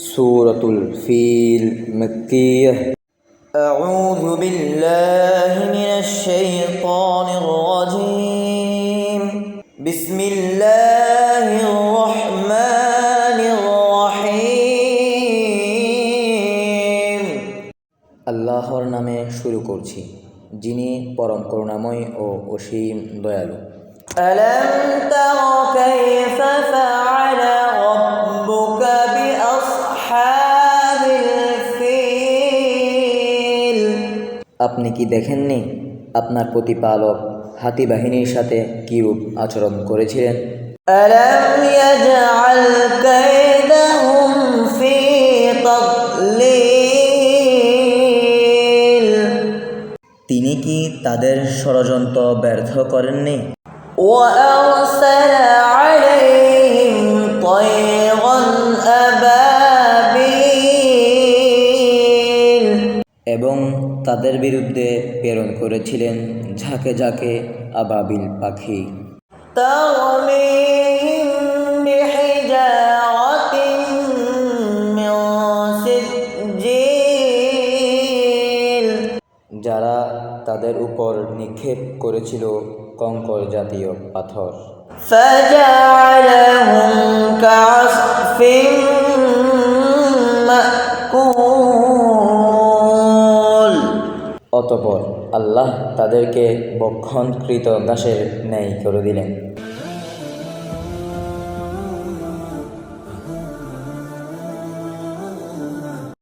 সূরাতুল ফিল মক্কিয়্যাহ। আউযু বিল্লাহি মিনাশ শাইতানির রাজীম। বিসমিল্লাহির রহমানির রহিম। আল্লাহর নামে শুরু করছি, যিনি পরম করুণাময় ও অসীম দয়ালু। আলাম তারা কাইফা ফাআলা রাব্বুকা বিআসহাবিল ফিল। আপনি কি দেখেননি আপনার প্রতিপালক হাতি বাহিনীর সাথে কিরূপ আচরণ করেছিলেন? আলাম ইয়াজআল কাইদাহুম ফি তাদলিল। তিনি কি তাদের ষড়যন্ত্র ব্যর্থ করেননি? ওয়াআরসালা আলাইহিম তায়রান আবাবিল। এবং তাদের বিরুদ্ধে প্রেরণ করেছিলেন ঝাঁকে ঝাঁকে আবাবিল পাখি। তারমিহিম বিহিজারাতিন মিন সিজ্জিল। যারা তাদের উপর নিক্ষেপ করেছিল কঙ্কর জাতীয় পাথর। ফাজআলাহুম কাআসফিন মাকুল। অতঃপর আল্লাহ তাদেরকে ভক্ষণকৃত ঘাসের ন্যায় করে দিলেন।